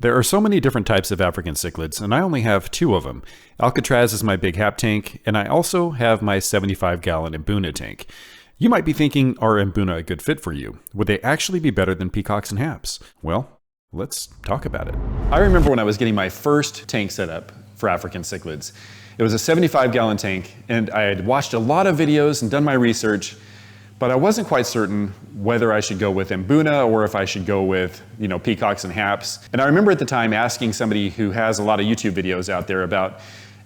There are so many different types of African cichlids, and I only have two of them. Alcatraz is my big HAP tank, and I also have my 75-gallon Mbuna tank. You might be thinking, are Mbuna a good fit for you? Would they actually be better than PEACOCKS and HAPS? Well, let's talk about it. I remember when I was getting my first tank set up for African cichlids. It was a 75-gallon tank, and I had watched a lot of videos and done my research, but I wasn't quite certain whether I should go with Mbuna or if I should go with, PEACOCKS and HAPS. And I remember at the time asking somebody who has a lot of YouTube videos out there about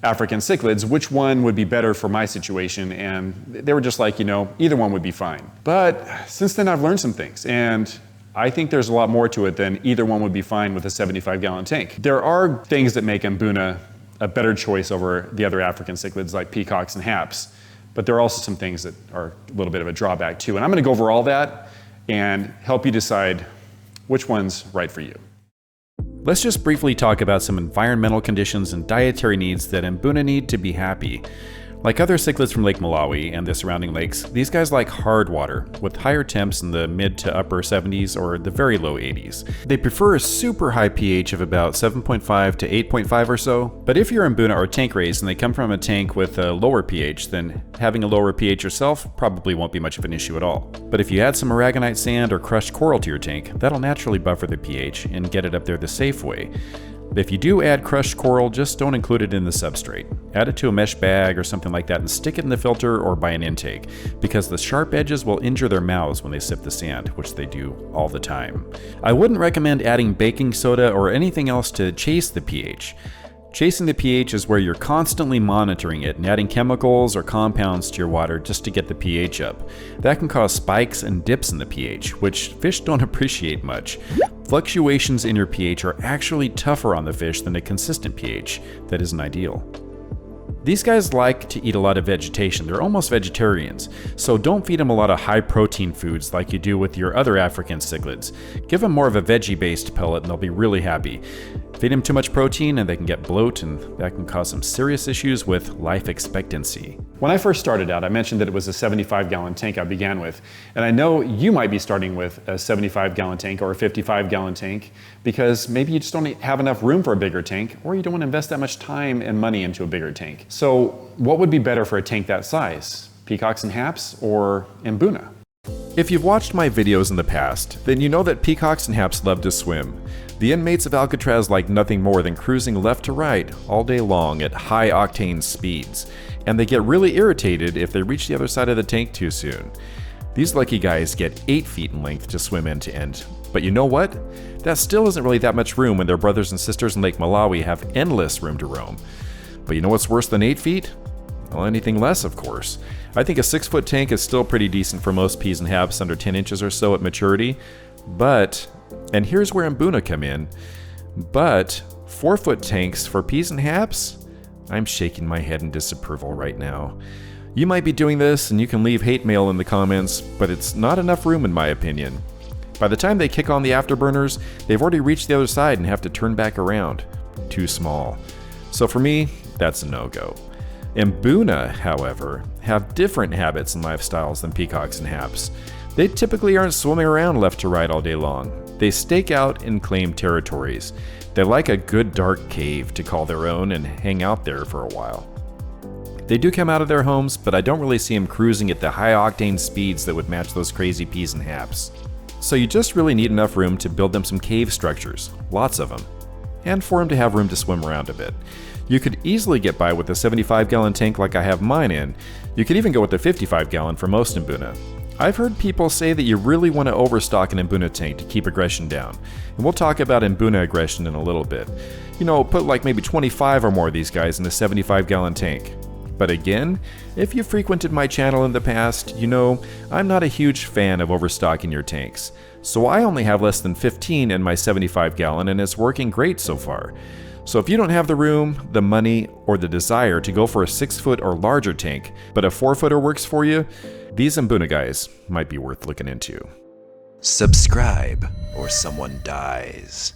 African cichlids, which one would be better for my situation, and they were just like, either one would be fine. But since then I've learned some things, and I think there's a lot more to it than either one would be fine with a 75-gallon tank. There are things that make Mbuna a better choice over the other African cichlids like PEACOCKS and HAPS. But there are also some things that are a little bit of a drawback too. And I'm going to go over all that and help you decide which one's right for you. Let's just briefly talk about some environmental conditions and dietary needs that Mbuna need to be happy. Like other cichlids from Lake Malawi and the surrounding lakes, these guys like hard water with higher temps in the mid to upper 70s or the very low 80s. They prefer a super high pH of about 7.5 to 8.5 or so, but if your Mbuna are tank raised and they come from a tank with a lower pH, then having a lower pH yourself probably won't be much of an issue at all. But if you add some aragonite sand or crushed coral to your tank, that'll naturally buffer the pH and get it up there the safe way. If you do add crushed coral, just don't include it in the substrate. Add it to a mesh bag or something like that and stick it in the filter or by an intake, because the sharp edges will injure their mouths when they sip the sand, which they do all the time. I wouldn't recommend adding baking soda or anything else to chase the pH. Chasing the pH is where you're constantly monitoring it and adding chemicals or compounds to your water just to get the pH up. That can cause spikes and dips in the pH, which fish don't appreciate much. Fluctuations in your pH are actually tougher on the fish than a consistent pH. That isn't ideal. These guys like to eat a lot of vegetation. They're almost vegetarians, so don't feed them a lot of high protein foods like you do with your other African cichlids. Give them more of a veggie-based pellet and they'll be really happy. Feed them too much protein and they can get bloat, and that can cause some serious issues with life expectancy. When I first started out, I mentioned that it was a 75-gallon tank I began with, and I know you might be starting with a 75-gallon tank or a 55-gallon tank because maybe you just don't have enough room for a bigger tank, or you don't want to invest that much time and money into a bigger tank. So what would be better for a tank that size? PEACOCKS and HAPS or Mbuna? If you've watched my videos in the past, then you know that PEACOCKS and HAPS love to swim. The inmates of Alcatraz like nothing more than cruising left to right all day long at high octane speeds, and they get really irritated if they reach the other side of the tank too soon. These lucky guys get 8 feet in length to swim end to end. But you know what? That still isn't really that much room when their brothers and sisters in Lake Malawi have endless room to roam. But you know what's worse than 8 feet? Well, anything less, of course. I think a 6-foot tank is still pretty decent for most P's and HAPS under 10 inches or so at maturity. But, and here's where Mbuna come in, but 4-foot tanks for P's and HAPS? I'm shaking my head in disapproval right now. You might be doing this and you can leave hate mail in the comments, but it's not enough room in my opinion. By the time they kick on the afterburners, they've already reached the other side and have to turn back around. Too small. So for me, that's a no-go. Mbuna, however, have different habits and lifestyles than PEACOCKS and HAPS. They typically aren't swimming around left to right all day long. They stake out and claim territories. They like a good dark cave to call their own and hang out there for a while. They do come out of their homes, but I don't really see them cruising at the high octane speeds that would match those crazy P's and HAPS. So you just really need enough room to build them some cave structures, lots of them, and for them to have room to swim around a bit. You could easily get by with a 75-gallon tank like I have mine in. You could even go with a 55-gallon for most Mbuna. I've heard people say that you really want to overstock an Mbuna tank to keep aggression down, and we'll talk about Mbuna aggression in a little bit. Put like maybe 25 or more of these guys in a 75-gallon tank. But again, if you've frequented my channel in the past, you know I'm not a huge fan of overstocking your tanks. So I only have less than 15 in my 75-gallon and it's working great so far. So if you don't have the room, the money, or the desire to go for a 6-foot or larger tank, but a 4-footer works for you, these Mbuna guys might be worth looking into. Subscribe or someone dies.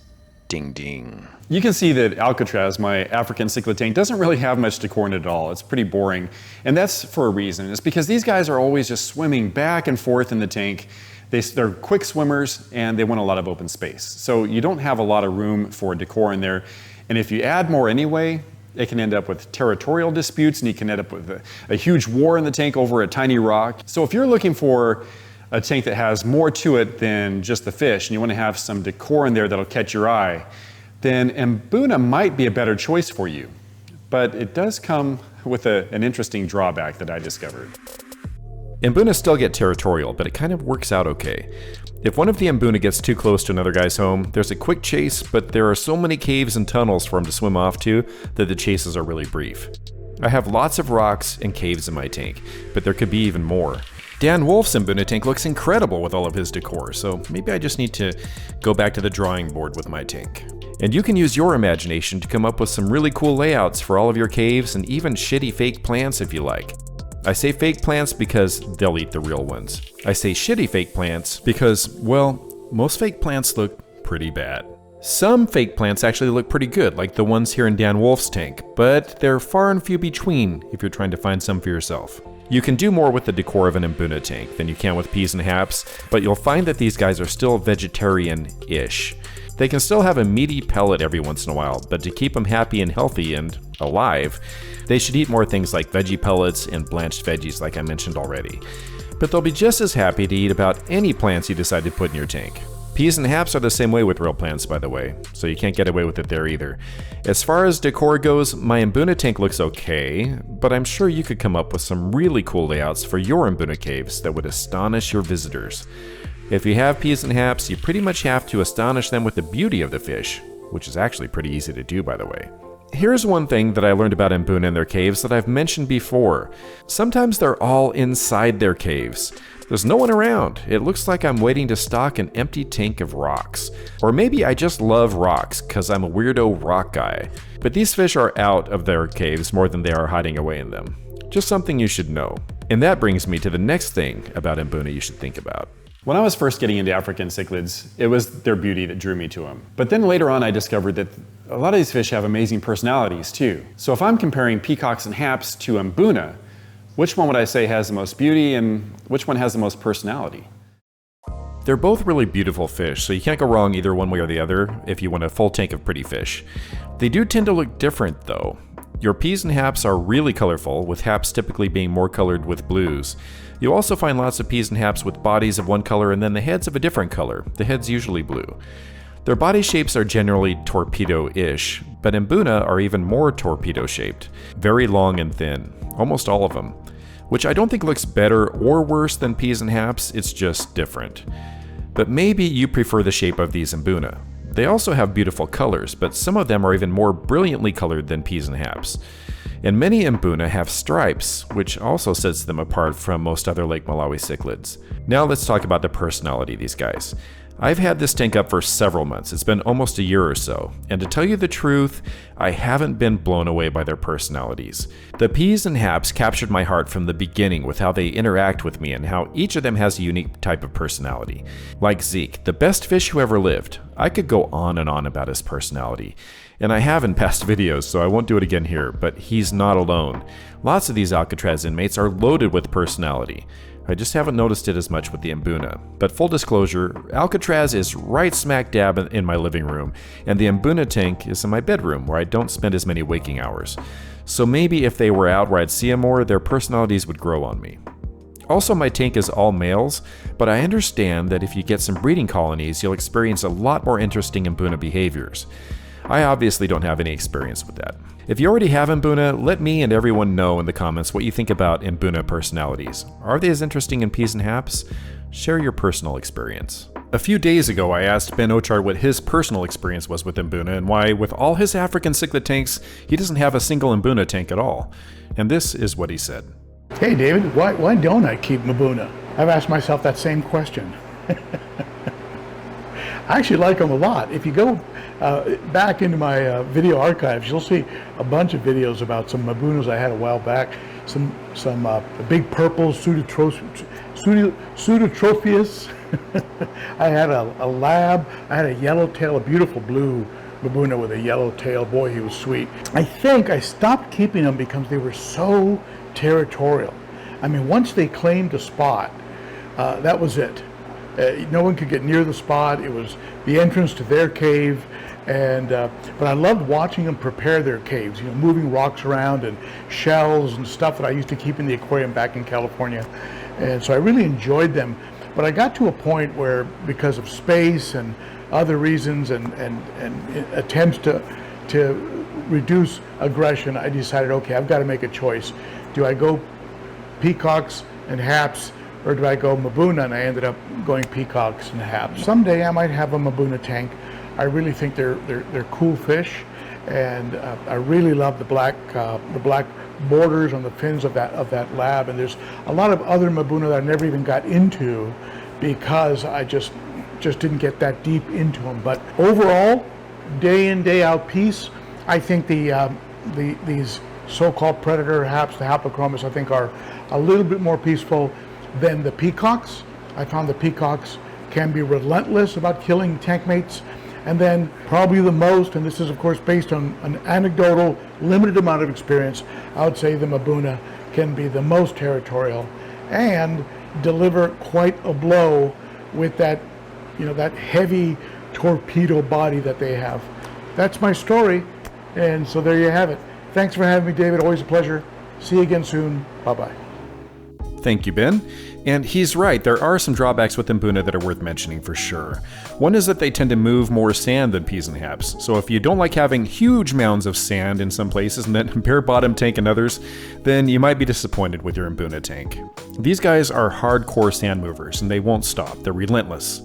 Ding ding. You can see that Alcatraz, my African cichlid tank, doesn't really have much decor in it at all. It's pretty boring. And that's for a reason. It's because these guys are always just swimming back and forth in the tank. They're quick swimmers and they want a lot of open space. So you don't have a lot of room for decor in there. And if you add more anyway, it can end up with territorial disputes and you can end up with a huge war in the tank over a tiny rock. So if you're looking for a tank that has more to it than just the fish and you want to have some decor in there that'll catch your eye, then Mbuna might be a better choice for you. But it does come with an interesting drawback that I discovered. Mbuna still get territorial, but it kind of works out okay. If one of the Mbuna gets too close to another guy's home, there's a quick chase, but there are so many caves and tunnels for him to swim off to that the chases are really brief. I have lots of rocks and caves in my tank, but there could be even more. Dan Wolf's Mbuna tank looks incredible with all of his decor, so maybe I just need to go back to the drawing board with my tank. And you can use your imagination to come up with some really cool layouts for all of your caves and even shitty fake plants if you like. I say fake plants because they'll eat the real ones. I say shitty fake plants because, well, most fake plants look pretty bad. Some fake plants actually look pretty good, like the ones here in Dan Wolf's tank, but they're far and few between if you're trying to find some for yourself. You can do more with the decor of an Mbuna tank than you can with peas and haps, but you'll find that these guys are still vegetarian-ish. They can still have a meaty pellet every once in a while, but to keep them happy and healthy and alive, they should eat more things like veggie pellets and blanched veggies like I mentioned already. But they'll be just as happy to eat about any plants you decide to put in your tank. Peas and haps are the same way with real plants, by the way, so you can't get away with it there either. As far as decor goes, my Mbuna tank looks okay, but I'm sure you could come up with some really cool layouts for your Mbuna caves that would astonish your visitors. If you have peas and haps, you pretty much have to astonish them with the beauty of the fish, which is actually pretty easy to do, by the way. Here's one thing that I learned about Mbuna and their caves that I've mentioned before. Sometimes they're all inside their caves. There's no one around. It looks like I'm waiting to stock an empty tank of rocks. Or maybe I just love rocks because I'm a weirdo rock guy. But these fish are out of their caves more than they are hiding away in them. Just something you should know. And that brings me to the next thing about Mbuna you should think about. When I was first getting into African cichlids, it was their beauty that drew me to them. But then later on I discovered that a lot of these fish have amazing personalities too. So if I'm comparing peacocks and haps to Mbuna, which one would I say has the most beauty and which one has the most personality? They're both really beautiful fish, so you can't go wrong either one way or the other if you want a full tank of pretty fish. They do tend to look different though. Your peas and haps are really colorful, with haps typically being more colored with blues. You'll also find lots of peas and haps with bodies of one color and then the heads of a different color, the heads usually blue. Their body shapes are generally torpedo-ish, but Mbuna are even more torpedo-shaped, very long and thin, almost all of them, which I don't think looks better or worse than peas and haps, it's just different. But maybe you prefer the shape of these Mbuna. They also have beautiful colors, but some of them are even more brilliantly colored than peas and haps. And many Mbuna have stripes, which also sets them apart from most other Lake Malawi cichlids. Now let's talk about the personality of these guys. I've had this tank up for several months. It's been almost a year or so, and to tell you the truth, I haven't been blown away by their personalities. The peas and haps captured my heart from the beginning with how they interact with me and how each of them has a unique type of personality. Like Zeke, the best fish who ever lived. I could go on and on about his personality, and I have in past videos, so I won't do it again here, but he's not alone. Lots of these Alcatraz inmates are loaded with personality. I just haven't noticed it as much with the Mbuna. But full disclosure, Alcatraz is right smack dab in my living room, and the Mbuna tank is in my bedroom where I don't spend as many waking hours. So maybe if they were out where I'd see them more, their personalities would grow on me. Also, my tank is all males, but I understand that if you get some breeding colonies, you'll experience a lot more interesting Mbuna behaviors. I obviously don't have any experience with that. If you already have Mbuna, let me and everyone know in the comments what you think about Mbuna personalities. Are they as interesting in peas and haps? Share your personal experience. A few days ago, I asked Ben Ochart what his personal experience was with Mbuna and why, with all his African cichlid tanks, he doesn't have a single Mbuna tank at all. And this is what he said. Hey David, why don't I keep Mbuna? I've asked myself that same question. I actually like them a lot. If you go back into my video archives, you'll see a bunch of videos about some Mbunas I had a while back. Some big purples, Pseudotropheus. I had a lab. I had a yellowtail, a beautiful blue Mbuna with a yellow tail. Boy, he was sweet. I think I stopped keeping them because they were so territorial. I mean, once they claimed a spot, that was it. No one could get near the spot. It was the entrance to their cave. And but I loved watching them prepare their caves, you know, moving rocks around and shells and stuff that I used to keep in the aquarium back in California. And so I really enjoyed them. But I got to a point where, because of space and other reasons and attempts to reduce aggression, I decided, okay, I've got to make a choice. Do I go PEACOCKS and HAPS, or do I go Mbuna? And I ended up going PEACOCKS and HAPS. Someday I might have a Mbuna tank. I really think they're cool fish, and I really love the black borders on the fins of that lab. And there's a lot of other Mbuna that I never even got into because I just didn't get that deep into them. But overall, day in, day out piece, I think these so-called predator HAPS, the Haplochromis, I think are a little bit more peaceful than the PEACOCKS. I found the PEACOCKS can be relentless about killing tank mates. And then probably the most, and this is of course based on an anecdotal, limited amount of experience, I would say the Mbuna can be the most territorial and deliver quite a blow with that, you know, that heavy torpedo body that they have. That's my story, and so there you have it. Thanks for having me, David. Always a pleasure. See you again soon. Bye-bye. Thank you, Ben. And he's right, there are some drawbacks with Mbuna that are worth mentioning for sure. One is that they tend to move more sand than peas and HAPS, so if you don't like having huge mounds of sand in some places and then bare bottom tank in others, then you might be disappointed with your Mbuna tank. These guys are hardcore sand movers, and they won't stop. They're relentless.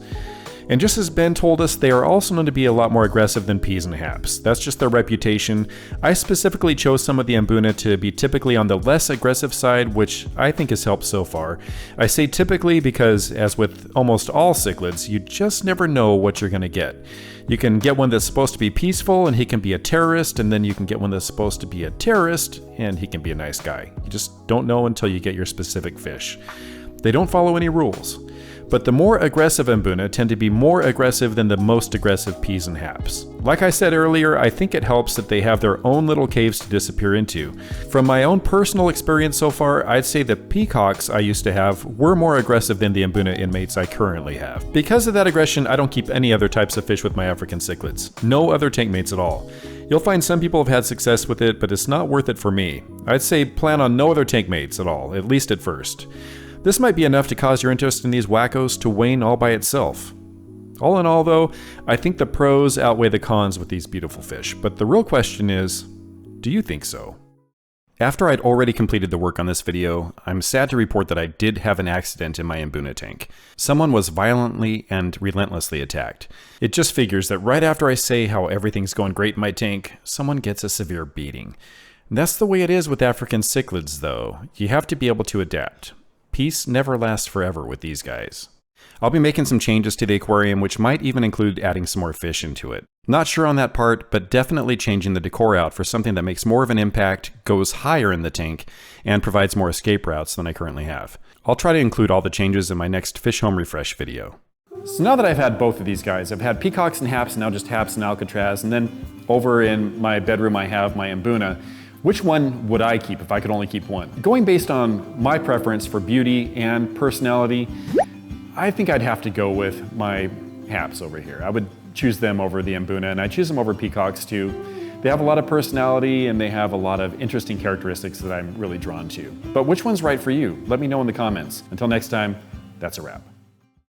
And just as Ben told us, they are also known to be a lot more aggressive than peas and HAPS. That's just their reputation. I specifically chose some of the Mbuna to be typically on the less aggressive side, which I think has helped so far. I say typically because, as with almost all cichlids, you just never know what you're going to get. You can get one that's supposed to be peaceful and he can be a terrorist, and then you can get one that's supposed to be a terrorist and he can be a nice guy. You just don't know until you get your specific fish. They don't follow any rules. But the more aggressive Mbuna tend to be more aggressive than the most aggressive peas and HAPS. Like I said earlier, I think it helps that they have their own little caves to disappear into. From my own personal experience so far, I'd say the PEACOCKS I used to have were more aggressive than the Mbuna inmates I currently have. Because of that aggression, I don't keep any other types of fish with my African cichlids. No other tank mates at all. You'll find some people have had success with it, but it's not worth it for me. I'd say plan on no other tank mates at all, at least at first. This might be enough to cause your interest in these wackos to wane all by itself. All in all though, I think the pros outweigh the cons with these beautiful fish, but the real question is, do you think so? After I'd already completed the work on this video, I'm sad to report that I did have an accident in my Mbuna tank. Someone was violently and relentlessly attacked. It just figures that right after I say how everything's going great in my tank, someone gets a severe beating. That's the way it is with African cichlids though. You have to be able to adapt. Peace never lasts forever with these guys. I'll be making some changes to the aquarium, which might even include adding some more fish into it. Not sure on that part, but definitely changing the decor out for something that makes more of an impact, goes higher in the tank, and provides more escape routes than I currently have. I'll try to include all the changes in my next Fish Home Refresh video. So now that I've had both of these guys, I've had PEACOCKS and HAPS, now just HAPS and Alcatraz, and then over in my bedroom I have my Mbuna. Which one would I keep if I could only keep one? Going based on my preference for beauty and personality, I think I'd have to go with my HAPS over here. I would choose them over the Mbuna, and I choose them over PEACOCKS too. They have a lot of personality and they have a lot of interesting characteristics that I'm really drawn to. But which one's right for you? Let me know in the comments. Until next time, that's a wrap.